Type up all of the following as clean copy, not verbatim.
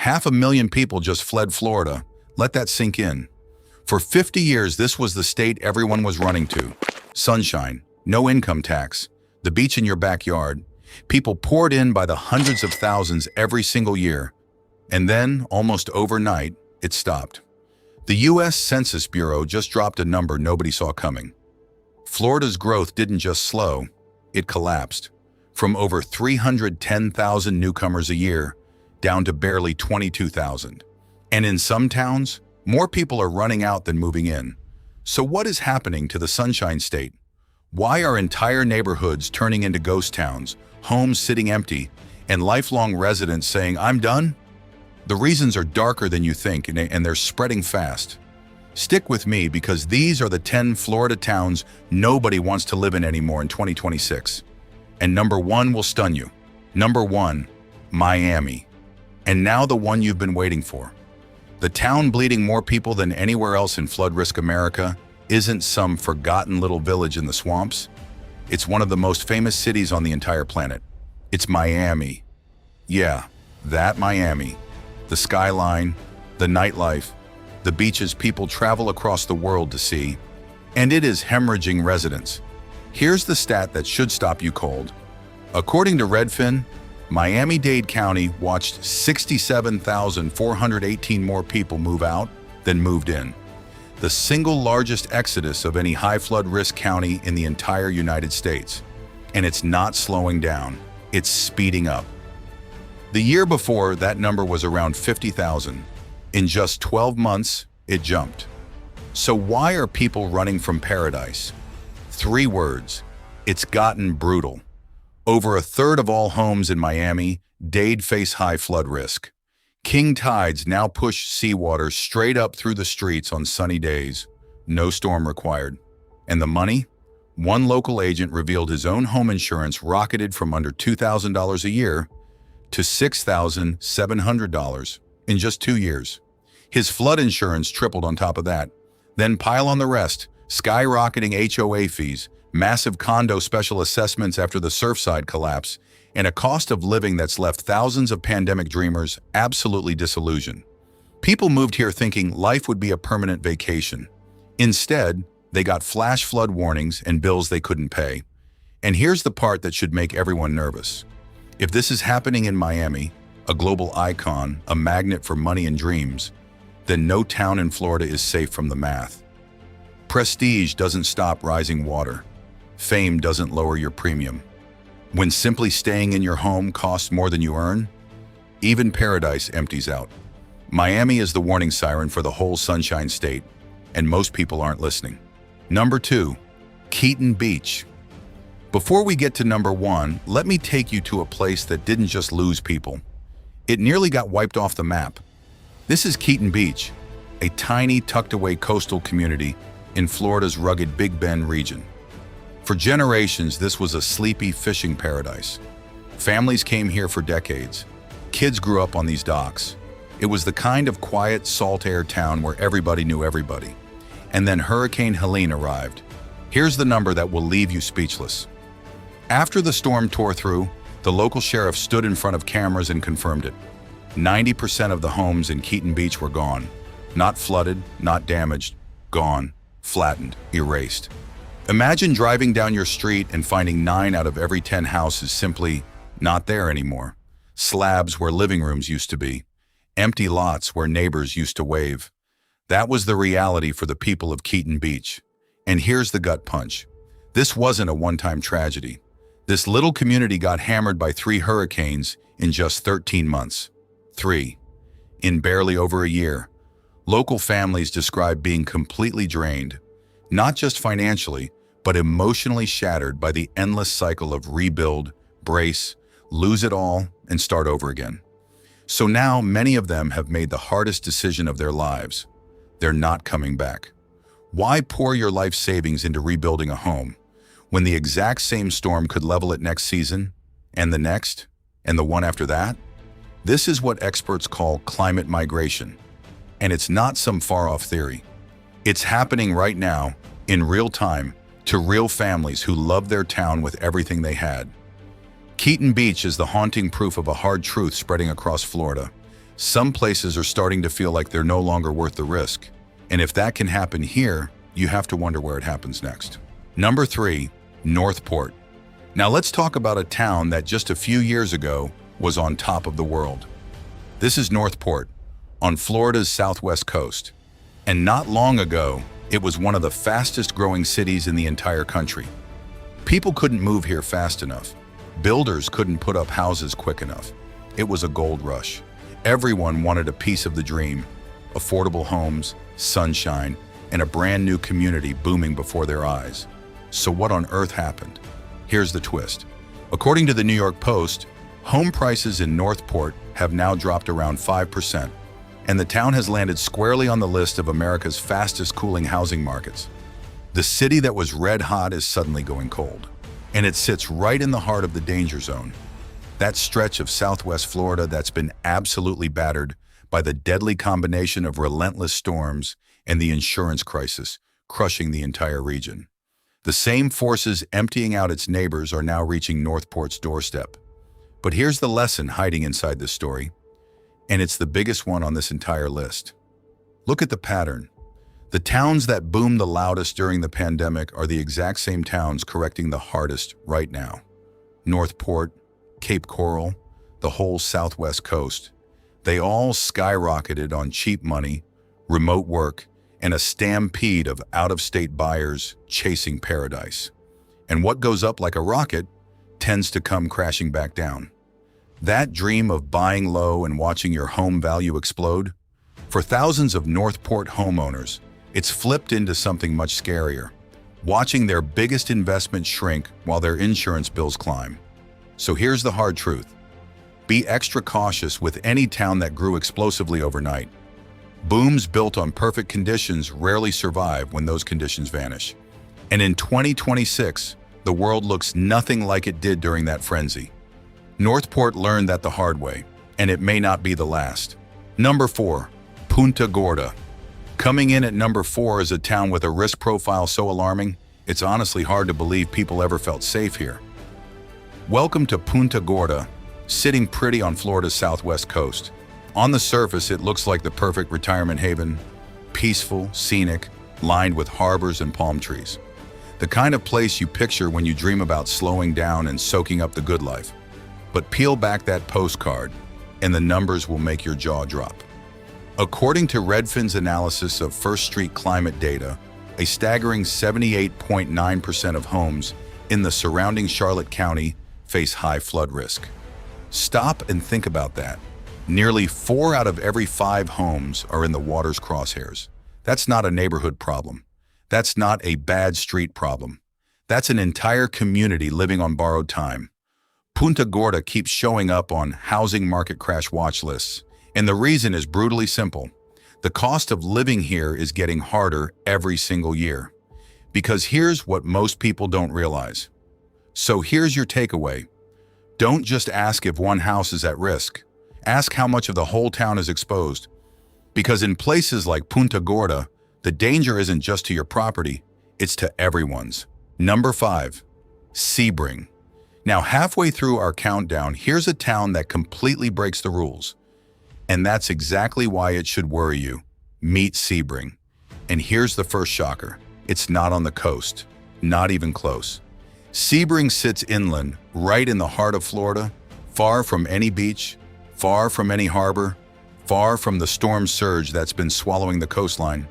500,000 people just fled Florida. Let that sink in. For 50 years, this was the state everyone was running to. Sunshine, no income tax, the beach in your backyard. People poured in by the hundreds of thousands every single year. And then, almost overnight, it stopped. The U.S. Census Bureau just dropped a number nobody saw coming. Florida's growth didn't just slow, it collapsed. From over 310,000 newcomers a year, down to barely 22,000. And in some towns, more people are running out than moving in. So what is happening to the Sunshine State? Why are entire neighborhoods turning into ghost towns, homes sitting empty, and lifelong residents saying, "I'm done"? The reasons are darker than you think, and they're spreading fast. Stick with me because these are the 10 Florida towns nobody wants to live in anymore in 2026. And number 1 will stun you. Number 1, Miami. And now the one you've been waiting for. The town bleeding more people than anywhere else in flood risk America isn't some forgotten little village in the swamps. It's one of the most famous cities on the entire planet. It's Miami. Yeah, that Miami. The skyline, the nightlife, the beaches people travel across the world to see, and it is hemorrhaging residents. Here's the stat that should stop you cold. According to Redfin, Miami-Dade County watched 67,418 more people move out than moved in, the single largest exodus of any high flood risk county in the entire United States. And it's not slowing down, it's speeding up. The year before, that number was around 50,000. In just 12 months, it jumped. So why are people running from paradise? 3 words: it's gotten brutal. Over a third of all homes in Miami-Dade face high flood risk. King tides now push seawater straight up through the streets on sunny days. No storm required. And the money? One local agent revealed his own home insurance rocketed from under $2,000 a year to $6,700 in just 2 years. His flood insurance tripled on top of that. Then pile on the rest, skyrocketing HOA fees, massive condo special assessments after the Surfside collapse, and a cost of living that's left thousands of pandemic dreamers absolutely disillusioned. People moved here thinking life would be a permanent vacation. Instead, they got flash flood warnings and bills they couldn't pay. And here's the part that should make everyone nervous. If this is happening in Miami, a global icon, a magnet for money and dreams, then no town in Florida is safe from the math. Prestige doesn't stop rising water. Fame doesn't lower your premium. When simply staying in your home costs more than you earn, even paradise empties out. Miami is the warning siren for the whole Sunshine State, and most people aren't listening. Number 2, Katon Beach. Before we get to number 1, let me take you to a place that didn't just lose people. It nearly got wiped off the map. This is Katon Beach, a tiny tucked-away coastal community in Florida's rugged Big Bend region. For generations, this was a sleepy fishing paradise. Families came here for decades. Kids grew up on these docks. It was the kind of quiet, salt-air town where everybody knew everybody. And then Hurricane Helene arrived. Here's the number that will leave you speechless. After the storm tore through, the local sheriff stood in front of cameras and confirmed it. 90% of the homes in Katon Beach were gone. Not flooded, not damaged, gone, flattened, erased. Imagine driving down your street and finding 9 out of every 10 houses simply not there anymore. Slabs where living rooms used to be. Empty lots where neighbors used to wave. That was the reality for the people of Katon Beach. And here's the gut punch. This wasn't a one-time tragedy. This little community got hammered by 3 hurricanes in just 13 months. 3. In barely over a year. Local families describe being completely drained, not just financially, but emotionally shattered by the endless cycle of rebuild, brace, lose it all, and start over again. So now many of them have made the hardest decision of their lives. They're not coming back. Why pour your life savings into rebuilding a home when the exact same storm could level it next season, and the next, and the one after that? This is what experts call climate migration. And it's not some far-off theory. It's happening right now, in real time, to real families who love their town with everything they had. Katon Beach is the haunting proof of a hard truth spreading across Florida. Some places are starting to feel like they're no longer worth the risk. And if that can happen here, you have to wonder where it happens next. Number 3, Northport. Now let's talk about a town that just a few years ago was on top of the world. This is Northport, on Florida's southwest coast. And not long ago, it was one of the fastest growing cities in the entire country. People couldn't move here fast enough. Builders couldn't put up houses quick enough. It was a gold rush. Everyone wanted a piece of the dream: affordable homes, sunshine, and a brand new community booming before their eyes. So what on earth happened? Here's the twist. According to the New York Post, home prices in Northport have now dropped around 5%, and the town has landed squarely on the list of America's fastest cooling housing markets. The city that was red hot is suddenly going cold, and it sits right in the heart of the danger zone. That stretch of southwest Florida that's been absolutely battered by the deadly combination of relentless storms and the insurance crisis crushing the entire region. The same forces emptying out its neighbors are now reaching Northport's doorstep. But here's the lesson hiding inside this story, and it's the biggest one on this entire list. Look at the pattern. The towns that boomed the loudest during the pandemic are the exact same towns correcting the hardest right now. Northport, Cape Coral, the whole southwest coast. They all skyrocketed on cheap money, remote work, and a stampede of out-of-state buyers chasing paradise. And what goes up like a rocket tends to come crashing back down. That dream of buying low and watching your home value explode? For thousands of Northport homeowners, it's flipped into something much scarier, watching their biggest investment shrink while their insurance bills climb. So here's the hard truth. Be extra cautious with any town that grew explosively overnight. Booms built on perfect conditions rarely survive when those conditions vanish. And in 2026, the world looks nothing like it did during that frenzy. Northport learned that the hard way, and it may not be the last. Number 4, Punta Gorda. Coming in at number 4 is a town with a risk profile so alarming, it's honestly hard to believe people ever felt safe here. Welcome to Punta Gorda, sitting pretty on Florida's southwest coast. On the surface, it looks like the perfect retirement haven, peaceful, scenic, lined with harbors and palm trees. The kind of place you picture when you dream about slowing down and soaking up the good life. But peel back that postcard, and the numbers will make your jaw drop. According to Redfin's analysis of First Street climate data, a staggering 78.9% of homes in the surrounding Charlotte County face high flood risk. Stop and think about that. Nearly 4 out of every 5 homes are in the water's crosshairs. That's not a neighborhood problem. That's not a bad street problem. That's an entire community living on borrowed time. Punta Gorda keeps showing up on housing market crash watch lists, and the reason is brutally simple. The cost of living here is getting harder every single year. Because here's what most people don't realize. So here's your takeaway. Don't just ask if one house is at risk. Ask how much of the whole town is exposed. Because in places like Punta Gorda, the danger isn't just to your property, it's to everyone's. Number 5, Sebring. Now, halfway through our countdown, here's a town that completely breaks the rules. And that's exactly why it should worry you. Meet Sebring. And here's the first shocker. It's not on the coast, not even close. Sebring sits inland, right in the heart of Florida, far from any beach, far from any harbor, far from the storm surge that's been swallowing the coastline.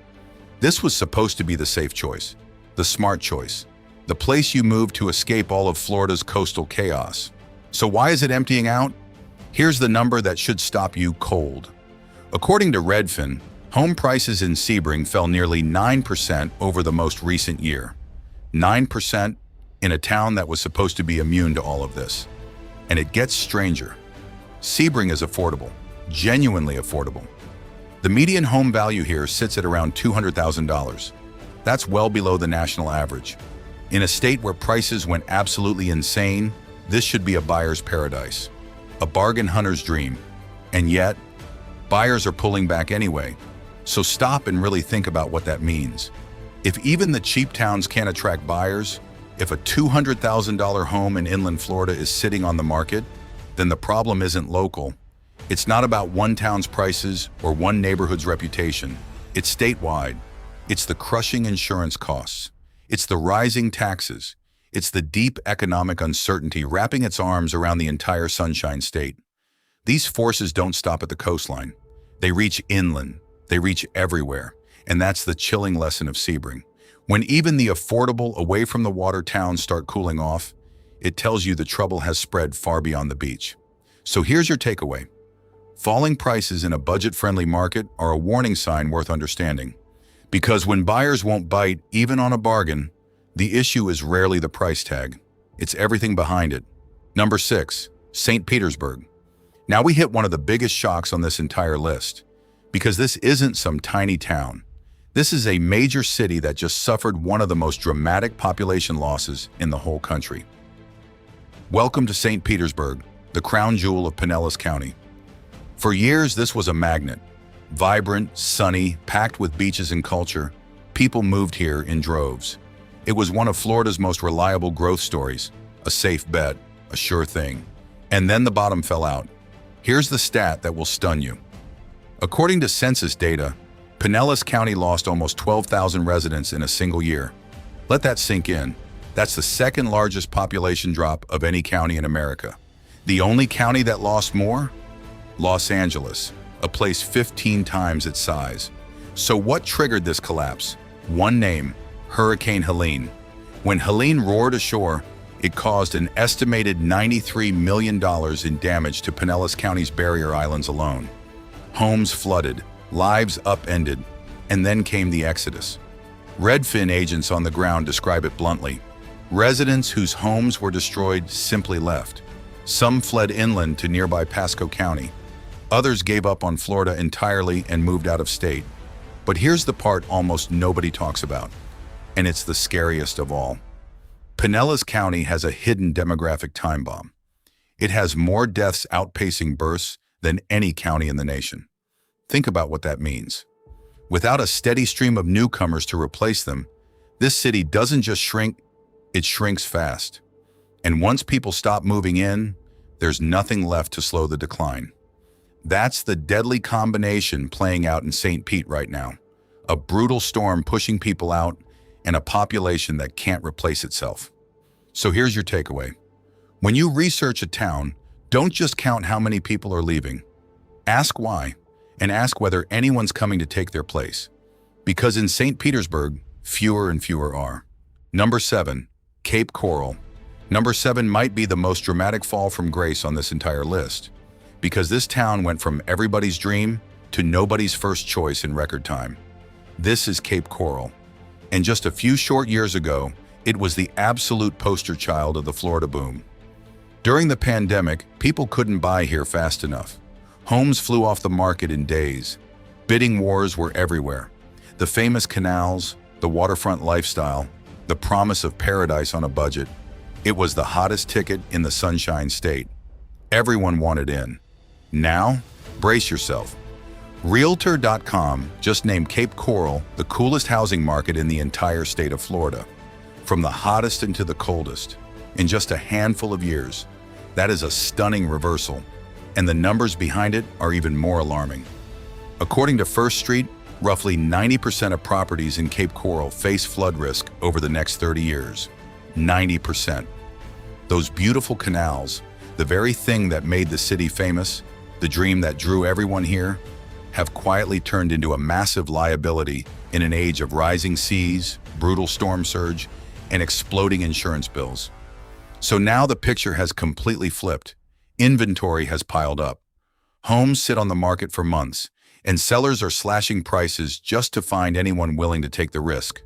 This was supposed to be the safe choice, the smart choice, the place you move to escape all of Florida's coastal chaos. So why is it emptying out? Here's the number that should stop you cold. According to Redfin, home prices in Sebring fell nearly 9% over the most recent year. 9% in a town that was supposed to be immune to all of this. And it gets stranger. Sebring is affordable, genuinely affordable. The median home value here sits at around $200,000. That's well below the national average. In a state where prices went absolutely insane, this should be a buyer's paradise, a bargain hunter's dream. And yet, buyers are pulling back anyway. So stop and really think about what that means. If even the cheap towns can't attract buyers, if a $200,000 home in inland Florida is sitting on the market, then the problem isn't local, It's not about one town's prices or one neighborhood's reputation. It's statewide. It's the crushing insurance costs. It's the rising taxes. It's the deep economic uncertainty wrapping its arms around the entire Sunshine State. These forces don't stop at the coastline. They reach inland. They reach everywhere. And that's the chilling lesson of Sebring. When even the affordable, away-from-the-water towns start cooling off, it tells you the trouble has spread far beyond the beach. So here's your takeaway. Falling prices in a budget-friendly market are a warning sign worth understanding. Because when buyers won't bite, even on a bargain, the issue is rarely the price tag. It's everything behind it. Number 6, St. Petersburg. Now we hit one of the biggest shocks on this entire list. Because this isn't some tiny town. This is a major city that just suffered one of the most dramatic population losses in the whole country. Welcome to St. Petersburg, the crown jewel of Pinellas County. For years, this was a magnet. Vibrant, sunny, packed with beaches and culture, people moved here in droves. It was one of Florida's most reliable growth stories, a safe bet, a sure thing. And then the bottom fell out. Here's the stat that will stun you. According to census data, Pinellas County lost almost 12,000 residents in a single year. Let that sink in. That's the second largest population drop of any county in America. The only county that lost more? Los Angeles, a place 15 times its size. So what triggered this collapse? One name, Hurricane Helene. When Helene roared ashore, it caused an estimated $93 million in damage to Pinellas County's barrier islands alone. Homes flooded, lives upended, and then came the exodus. Redfin agents on the ground describe it bluntly. Residents whose homes were destroyed simply left. Some fled inland to nearby Pasco County. Others gave up on Florida entirely and moved out of state. But here's the part almost nobody talks about, and it's the scariest of all. Pinellas County has a hidden demographic time bomb. It has more deaths outpacing births than any county in the nation. Think about what that means. Without a steady stream of newcomers to replace them, this city doesn't just shrink, it shrinks fast. And once people stop moving in, there's nothing left to slow the decline. That's the deadly combination playing out in St. Pete right now. A brutal storm pushing people out and a population that can't replace itself. So here's your takeaway. When you research a town, don't just count how many people are leaving. Ask why, and ask whether anyone's coming to take their place. Because in St. Petersburg, fewer and fewer are. Number 7, Cape Coral. Number 7 might be the most dramatic fall from grace on this entire list, because this town went from everybody's dream to nobody's first choice in record time. This is Cape Coral. And just a few short years ago, it was the absolute poster child of the Florida boom. During the pandemic, people couldn't buy here fast enough. Homes flew off the market in days. Bidding wars were everywhere. The famous canals, the waterfront lifestyle, the promise of paradise on a budget. It was the hottest ticket in the Sunshine State. Everyone wanted in. Now, brace yourself. Realtor.com just named Cape Coral the coolest housing market in the entire state of Florida. From the hottest into the coldest, in just a handful of years. That is a stunning reversal, and the numbers behind it are even more alarming. According to First Street, roughly 90% of properties in Cape Coral face flood risk over the next 30 years. 90%. Those beautiful canals, the very thing that made the city famous, the dream that drew everyone here, have quietly turned into a massive liability in an age of rising seas, brutal storm surge, and exploding insurance bills. So now the picture has completely flipped. Inventory has piled up. Homes sit on the market for months, and sellers are slashing prices just to find anyone willing to take the risk.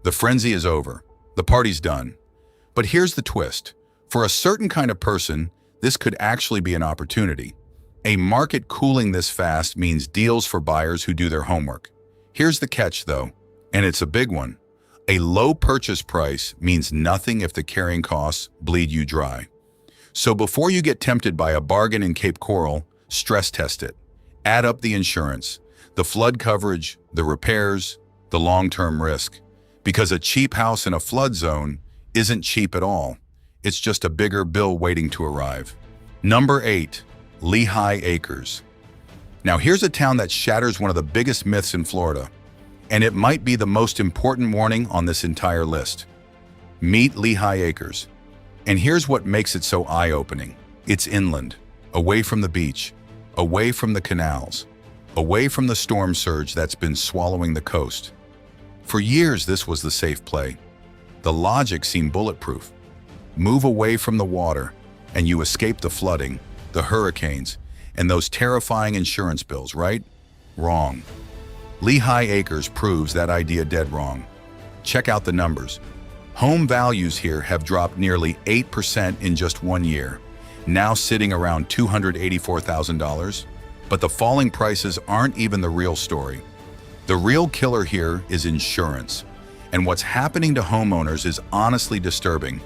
The frenzy is over. The party's done. But here's the twist. For a certain kind of person, this could actually be an opportunity. A market cooling this fast means deals for buyers who do their homework. Here's the catch, though, and it's a big one. A low purchase price means nothing if the carrying costs bleed you dry. So before you get tempted by a bargain in Cape Coral, stress test it. Add up the insurance, the flood coverage, the repairs, the long-term risk. Because a cheap house in a flood zone isn't cheap at all. It's just a bigger bill waiting to arrive. Number 8, Lehigh Acres. Now here's a town that shatters one of the biggest myths in Florida, and it might be the most important warning on this entire list. Meet Lehigh Acres. And here's what makes it so eye-opening. It's inland, away from the beach, away from the canals, away from the storm surge that's been swallowing the coast. For years, this was the safe play. The logic seemed bulletproof. Move away from the water, and you escape the flooding, the hurricanes, and those terrifying insurance bills, right? Wrong. Lehigh Acres proves that idea dead wrong. Check out the numbers. Home values here have dropped nearly 8% in just 1 year, now sitting around $284,000. But the falling prices aren't even the real story. The real killer here is insurance. And what's happening to homeowners is honestly disturbing.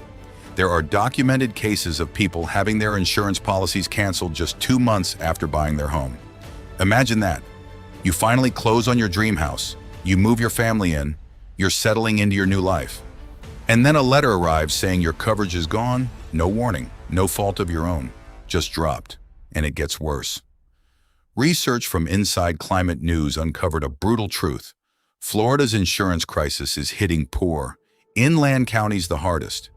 There are documented cases of people having their insurance policies canceled just 2 months after buying their home. Imagine that. You finally close on your dream house, you move your family in, you're settling into your new life. And then a letter arrives saying your coverage is gone, no warning, no fault of your own, just dropped. And it gets worse. Research from Inside Climate News uncovered a brutal truth. Florida's insurance crisis is hitting poor, inland counties the hardest.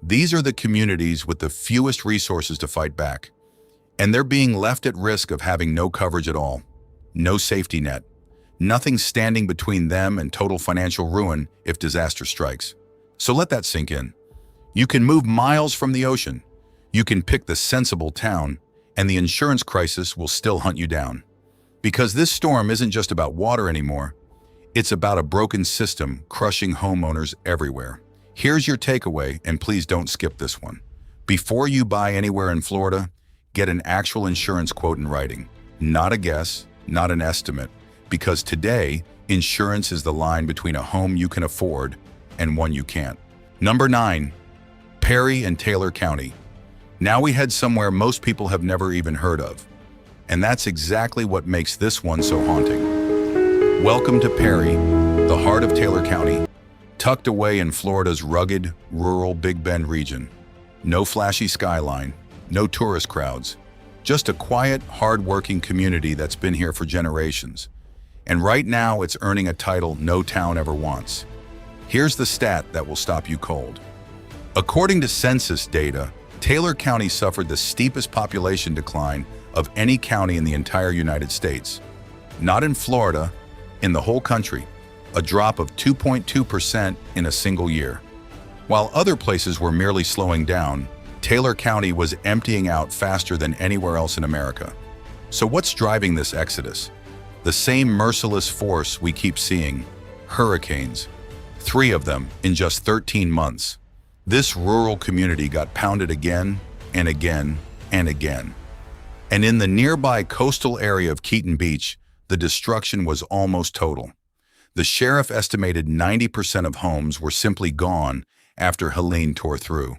These are the communities with the fewest resources to fight back, and they're being left at risk of having no coverage at all. No safety net. Nothing standing between them and total financial ruin if disaster strikes. So let that sink in. You can move miles from the ocean. You can pick the sensible town, and the insurance crisis will still hunt you down. Because this storm isn't just about water anymore. It's about a broken system crushing homeowners everywhere. Here's your takeaway, and please don't skip this one. Before you buy anywhere in Florida, get an actual insurance quote in writing. Not a guess, not an estimate, because today, insurance is the line between a home you can afford and one you can't. Number 9, Perry and Taylor County. Now we head somewhere most people have never even heard of. And that's exactly what makes this one so haunting. Welcome to Perry, the heart of Taylor County, tucked away in Florida's rugged, rural Big Bend region. No flashy skyline, no tourist crowds, just a quiet, hard-working community that's been here for generations. And right now it's earning a title no town ever wants. Here's the stat that will stop you cold. According to census data, Taylor County suffered the steepest population decline of any county in the entire United States. Not in Florida, in the whole country, a drop of 2.2% in a single year. While other places were merely slowing down, Taylor County was emptying out faster than anywhere else in America. So what's driving this exodus? The same merciless force we keep seeing, hurricanes. 3 of them in just 13 months. This rural community got pounded again and again and again. And in the nearby coastal area of Katon Beach, the destruction was almost total. The sheriff estimated 90% of homes were simply gone after Helene tore through.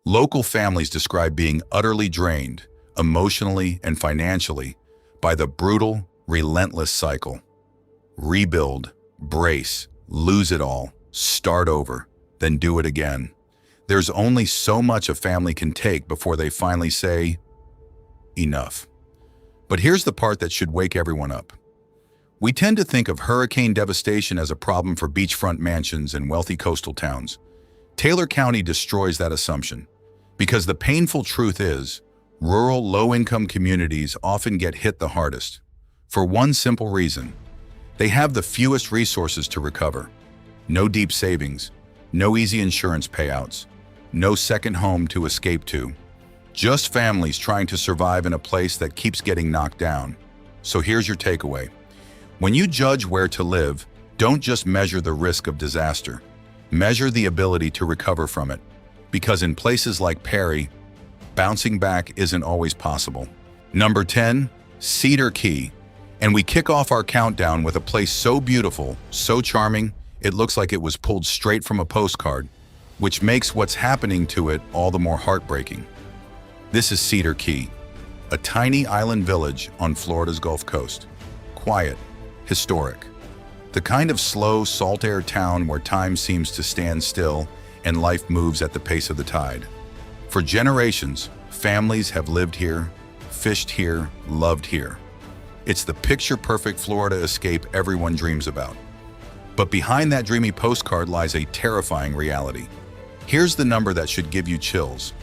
Local families describe being utterly drained, emotionally and financially, by the brutal, relentless cycle. Rebuild, brace, lose it all, start over, then do it again. There's only so much a family can take before they finally say, enough. But here's the part that should wake everyone up. We tend to think of hurricane devastation as a problem for beachfront mansions and wealthy coastal towns. Taylor County destroys that assumption, because the painful truth is, rural, low-income communities often get hit the hardest. For one simple reason. They have the fewest resources to recover. No deep savings, no easy insurance payouts, no second home to escape to. Just families trying to survive in a place that keeps getting knocked down. So here's your takeaway. When you judge where to live, don't just measure the risk of disaster. Measure the ability to recover from it. Because in places like Perry, bouncing back isn't always possible. Number 10, Cedar Key. And we kick off our countdown with a place so beautiful, so charming, it looks like it was pulled straight from a postcard, which makes what's happening to it all the more heartbreaking. This is Cedar Key, a tiny island village on Florida's Gulf Coast. Quiet, historic. The kind of slow, salt-air town where time seems to stand still and life moves at the pace of the tide. For generations, families have lived here, fished here, loved here. It's the picture-perfect Florida escape everyone dreams about. But behind that dreamy postcard lies a terrifying reality. Here's the number that should give you chills.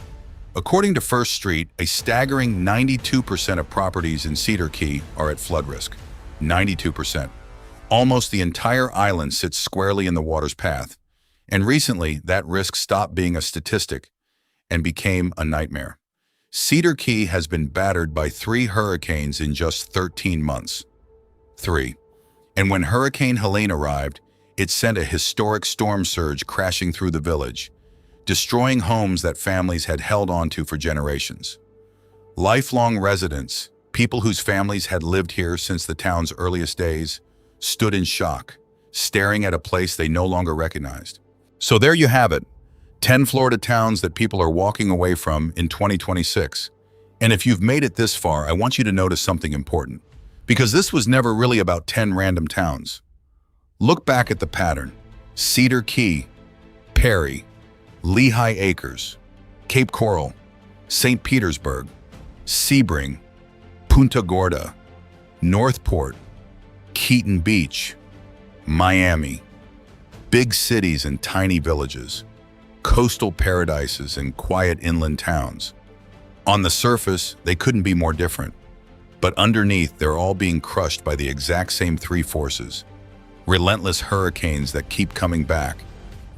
According to First Street, a staggering 92% of properties in Cedar Key are at flood risk. 92%. Almost the entire island sits squarely in the water's path. And recently, that risk stopped being a statistic and became a nightmare. Cedar Key has been battered by 3 hurricanes in just 13 months. 3. And when Hurricane Helene arrived, it sent a historic storm surge crashing through the village, destroying homes that families had held onto for generations. Lifelong residents, people whose families had lived here since the town's earliest days, stood in shock, staring at a place they no longer recognized. So there you have it, 10 Florida towns that people are walking away from in 2026. And if you've made it this far, I want you to notice something important. Because this was never really about 10 random towns. Look back at the pattern. Cedar Key, Perry, Lehigh Acres, Cape Coral, St. Petersburg, Sebring, Punta Gorda, Northport, Katon Beach, Miami. Big cities and tiny villages, coastal paradises and quiet inland towns. On the surface, they couldn't be more different. But underneath, they're all being crushed by the exact same 3 forces. Relentless hurricanes that keep coming back,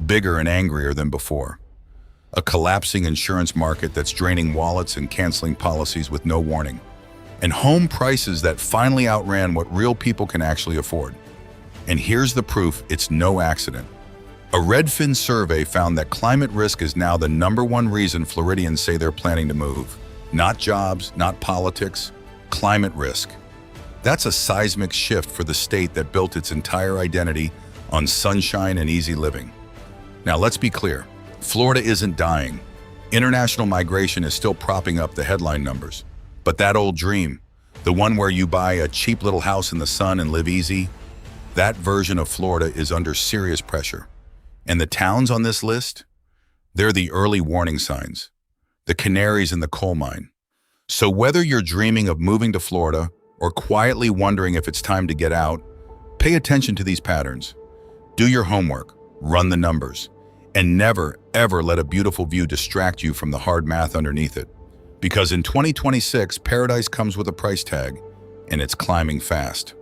bigger and angrier than before. A collapsing insurance market that's draining wallets and canceling policies with no warning. And home prices that finally outran what real people can actually afford. And here's the proof it's no accident. A Redfin survey found that climate risk is now the #1 reason Floridians say they're planning to move. Not jobs, not politics, climate risk. That's a seismic shift for the state that built its entire identity on sunshine and easy living. Now let's be clear, Florida isn't dying. International migration is still propping up the headline numbers. But that old dream, the one where you buy a cheap little house in the sun and live easy, that version of Florida is under serious pressure. And the towns on this list, they're the early warning signs, the canaries in the coal mine. So whether you're dreaming of moving to Florida or quietly wondering if it's time to get out, pay attention to these patterns. Do your homework, run the numbers, and never, ever let a beautiful view distract you from the hard math underneath it. Because in 2026, paradise comes with a price tag, and it's climbing fast.